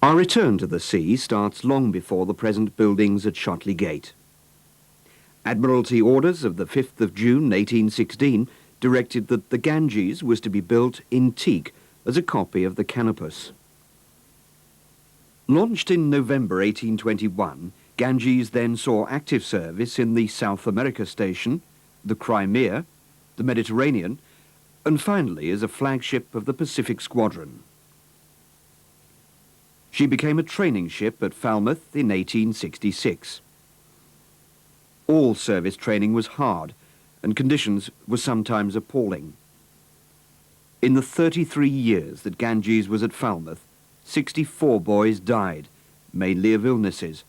Our return to the sea starts long before the present buildings at Shotley Gate. Admiralty orders of the 5th of June 1816 directed that the Ganges was to be built in teak as a copy of the Canopus. Launched in November 1821, Ganges then saw active service in the South America Station, the Crimea, the Mediterranean, and finally as a flagship of the Pacific Squadron. She became a training ship at Falmouth in 1866. All service training was hard, and conditions were sometimes appalling. In the 33 years that Ganges was at Falmouth, 64 boys died, mainly of illnesses,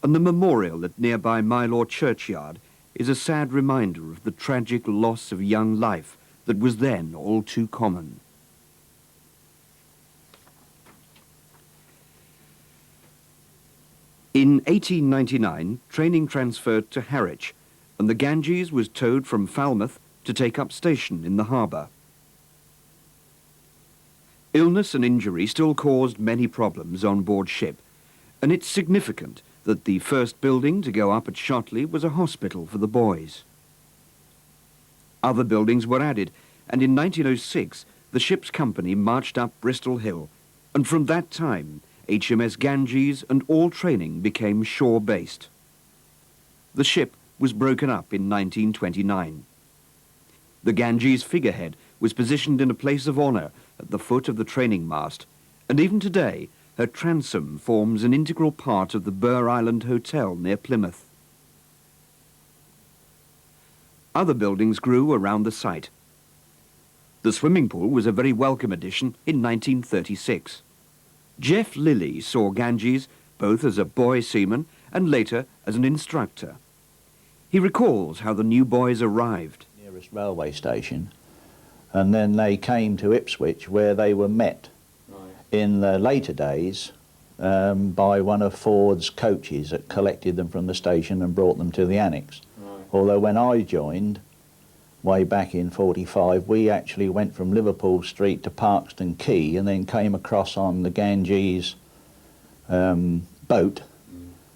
and the memorial at nearby Mylor Churchyard is a sad reminder of the tragic loss of young life that was then all too common. In 1899, training transferred to Harwich, and the Ganges was towed from Falmouth to take up station in the harbour. Illness and injury still caused many problems on board ship, and it's significant that the first building to go up at Shotley was a hospital for the boys. Other buildings were added, and in 1906 the ship's company marched up Bristol Hill, and from that time HMS Ganges and all training became shore-based. The ship was broken up in 1929. The Ganges figurehead was positioned in a place of honour at the foot of the training mast, and even today her transom forms an integral part of the Burr Island Hotel near Plymouth. Other buildings grew around the site. The swimming pool was a very welcome addition in 1936. Jeff Lilly saw Ganges both as a boy seaman and later as an instructor. He recalls how the new boys arrived. Nearest railway station, and then they came to Ipswich where they were met in the later days by one of Ford's coaches that collected them from the station and brought them to the annex. Although when I joined, way back in 45, we actually went from Liverpool Street to Parkston Quay and then came across on the Ganges boat,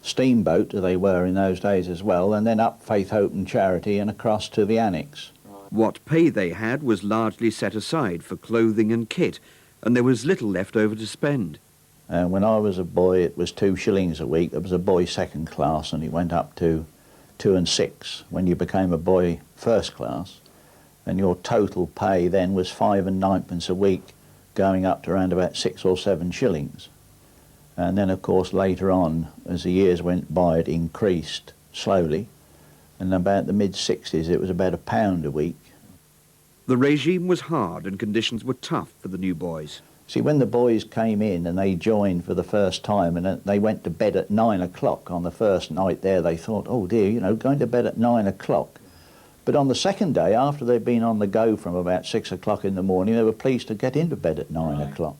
steamboat they were in those days as well, and then up Faith, Hope and Charity and across to the annex. What pay they had was largely set aside for clothing and kit, and there was little left over to spend. When I was a boy it was 2 shillings a week. There was a boy second class and it went up to 2 and 6 when you became a boy first class, and your total pay then was 5 and 9pence a week, going up to around about 6 or 7 shillings. And then of course later on, as the years went by, it increased slowly, and about the mid-60s it was about £1 a week. The regime was hard and conditions were tough for the new boys. See, when the boys came in and they joined for the first time and they went to bed at 9 o'clock on the first night there, they thought, oh dear, you know, going to bed at 9 o'clock. But on the second day, after they'd been on the go from about 6 o'clock in the morning, they were pleased to get into bed at 9 o'clock.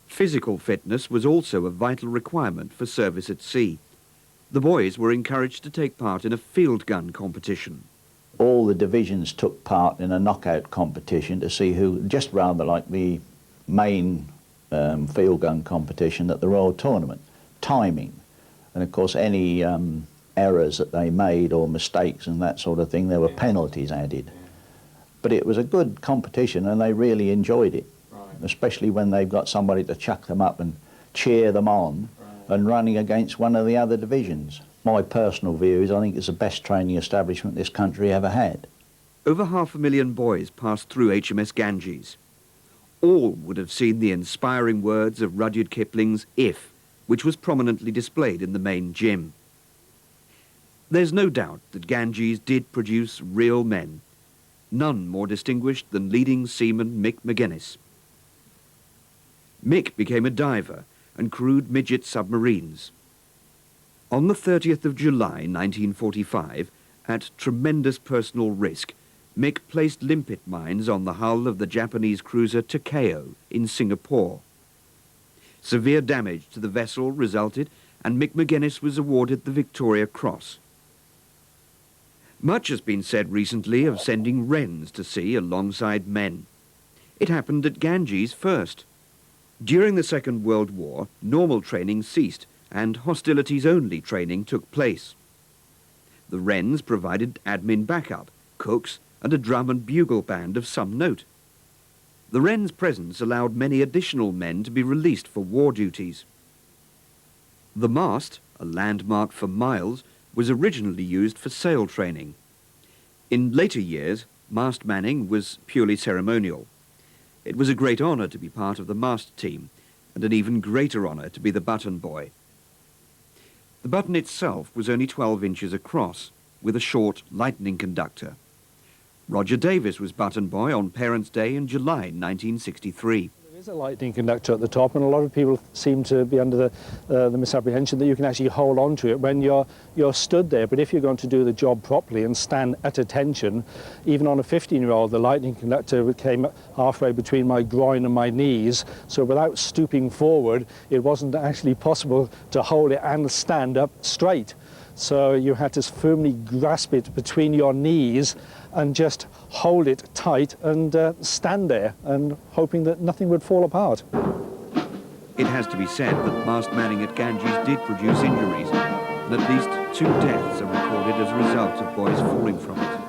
Physical fitness was also a vital requirement for service at sea. The boys were encouraged to take part in a field gun competition. All the divisions took part in a knockout competition to see who, just rather like the main field gun competition at the Royal Tournament, timing. And of course any errors that they made or mistakes and that sort of thing, there were penalties added. But it was a good competition and they really enjoyed it, especially when they've got somebody to chuck them up and cheer them on and running against one of the other divisions. My personal view is I think it's the best training establishment this country ever had. Over 500,000 boys passed through HMS Ganges. All would have seen the inspiring words of Rudyard Kipling's If, which was prominently displayed in the main gym. There's no doubt that Ganges did produce real men, none more distinguished than leading seaman Mick McGuinness. Mick became a diver and crewed midget submarines. On the 30th of July 1945, at tremendous personal risk, Mick placed limpet mines on the hull of the Japanese cruiser Takeo in Singapore. Severe damage to the vessel resulted, and Mick McGuinness was awarded the Victoria Cross. Much has been said recently of sending wrens to sea alongside men. It happened at Ganges first. During the Second World War, normal training ceased and hostilities-only training took place. The Wrens provided admin backup, cooks and a drum and bugle band of some note. The Wrens' presence allowed many additional men to be released for war duties. The mast, a landmark for miles, was originally used for sail training. In later years, mast manning was purely ceremonial. It was a great honour to be part of the mast team, and an even greater honour to be the button boy. The button itself was only 12 inches across, with a short lightning conductor. Roger Davis was button boy on Parents' Day in July 1963. There is a lightning conductor at the top, and a lot of people seem to be under the misapprehension that you can actually hold on to it when you're stood there. But if you're going to do the job properly and stand at attention, even on a 15-year-old, the lightning conductor came halfway between my groin and my knees. So without stooping forward, it wasn't actually possible to hold it and stand up straight. So you had to firmly grasp it between your knees and just hold it tight and stand there and hoping that nothing would fall apart. It has to be said that mast manning at Ganges did produce injuries, and at least 2 deaths are recorded as a result of boys falling from it.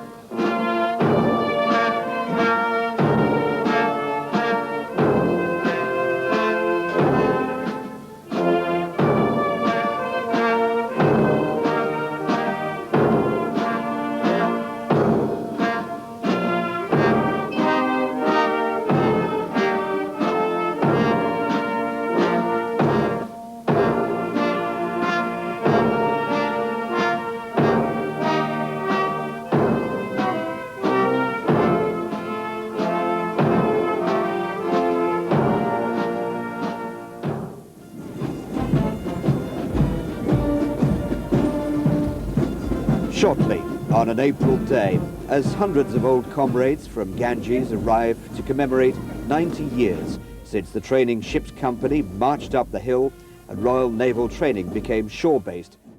Shortly, on an April day, as hundreds of old comrades from Ganges arrive to commemorate 90 years since the training ships company marched up the hill and Royal Naval Training became shore-based